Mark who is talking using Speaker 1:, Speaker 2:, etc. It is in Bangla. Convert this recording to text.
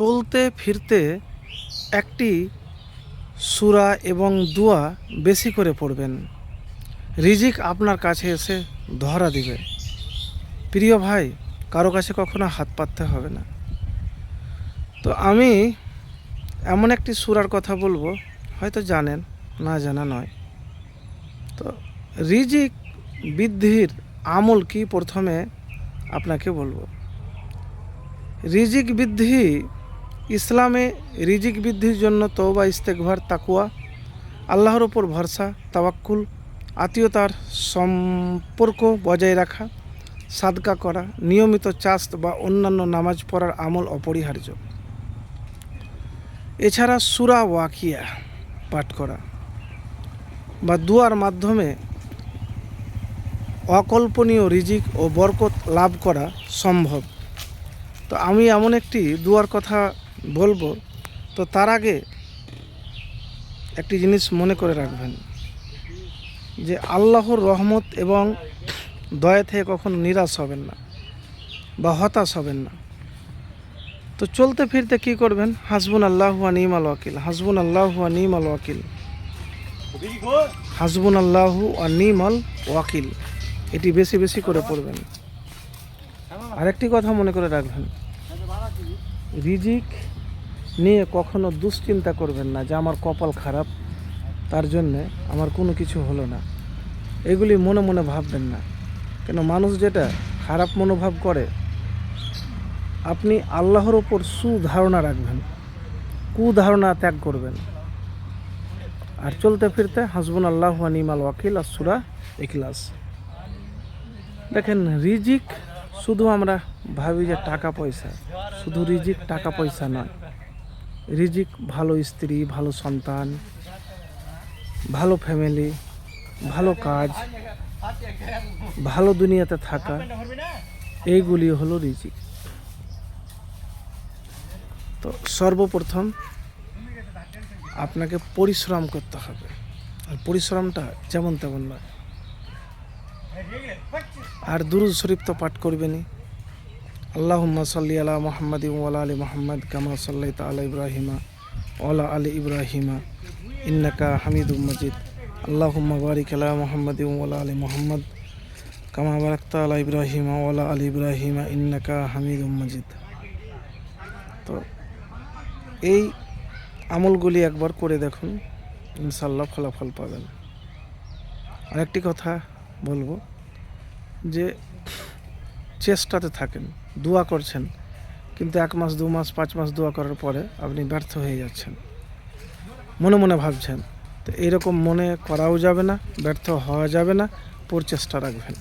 Speaker 1: চলতে ফিরতে একটি সূরা এবং দোয়া বেশি করে পড়বেন। রিজিক আপনার কাছে এসে ধরা দিবে। প্রিয় ভাই, কারো কাছে কখনো হাত পাততে হবে না। তো আমি এমন একটি সূরার কথা বলবো, হয়তো জানেন, না জানা নয়। তো রিজিক বৃদ্ধির আমল কি প্রথমে আপনাকে বলবো। রিজিক বৃদ্ধি ইসলামে রিজিক বৃদ্ধির জন্য তওবা, ইস্তেগফার, তাকওয়া, আল্লাহর ওপর ভরসা, তাওয়াক্কুল, আত্মীয়তার সম্পর্ক বজায় রাখা, সাদকা করা, নিয়মিত চাস্ত বা অন্যান্য নামাজ পড়ার আমল অপরিহার্য। এছাড়া সূরা ওয়াকিয়া পাঠ করা বা দুয়ার মাধ্যমে অকল্পনীয় রিজিক ও বরকত লাভ করা সম্ভব। তো আমি এমন একটি দুয়ার কথা বলবো। তো তার আগে একটি জিনিস মনে করে রাখবেন যে আল্লাহর রহমত এবং দয়া থেকে কখনো নিরাশ হবেন না বা হতাশ হবেন না। তো চলতে ফিরতে কি করবেন? হাসবুন আল্লাহু ওয়া নি'মাল ওয়াকিল, হাসবুন আল্লাহু ওয়া নি'মাল ওয়াকিল, হাসবুন আল্লাহু ওয়া নি'মাল ওয়াকিল, এটি বেশি বেশি করে পড়বেন। আরেকটি কথা মনে করে রাখবেন, রিজিক নিয়ে কখনো দুশ্চিন্তা করবেন না যে আমার কপাল খারাপ, তার জন্যে আমার কোনো কিছু হলো না। এগুলি মনে মনে ভাববেন না। কেন মানুষ যেটা খারাপ মনোভাব করে, আপনি আল্লাহর ওপর সুধারণা রাখবেন, কুধারণা ত্যাগ করবেন। আর চলতে ফিরতে হাসবুন আল্লাহু ওয়া নি'মাল ওয়াকিল আর সূরা ইখলাস। দেখেন, রিজিক শুধু আমরা ভাবি যে টাকা পয়সা, শুধু রিজিক টাকা পয়সা নয়। রিজিক ভালো স্ত্রী, ভালো সন্তান, ভালো ফ্যামিলি, ভালো কাজ, ভালো দুনিয়াতে থাকা, এইগুলি হলো রিজিক। তো সর্বপ্রথম আপনাকে পরিশ্রম করতে হবে, আর পরিশ্রমটা যেমন তেমন নয়। আর দুরূদ শরীফ তো পাঠ করবেনই। আল্লাহুম্মা সাল্লি আলা মুহাম্মাদিন ওয়া আলা আলি মুহাম্মাদ কামা সাল্লাইতা আলা ইব্রাহিমা ওয়া আলা আলি ইব্রাহিমা ইন্নাকা হামিদুম মাজিদ। আল্লাহুম্মা বারিক আলা মুহাম্মাদিন ওয়া আলা আলি মুহাম্মাদ কামা বারাকতা আলা ইব্রাহিমা ওয়া আলা আলি ইব্রাহিমা ইন্নাকা হামিদুম মাজিদ। তো এই আমলগুলি একবার করে দেখুন, ইনশাআল্লাহ ফলাফল পাবেন। আরেকটি কথা বলবো যে চেষ্টাতে থাকেন, দোয়া করছেন, কিন্তু 1 মাস 2 মাস 5 মাস দোয়া করার পরে আপনি ব্যর্থ হয়ে যাচ্ছেন, মনে মনে ভাবছেন। তো এরকম মনে করাও যাবে না, ব্যর্থ হওয়া যাবে না, প্রচেষ্টা রাখবেন।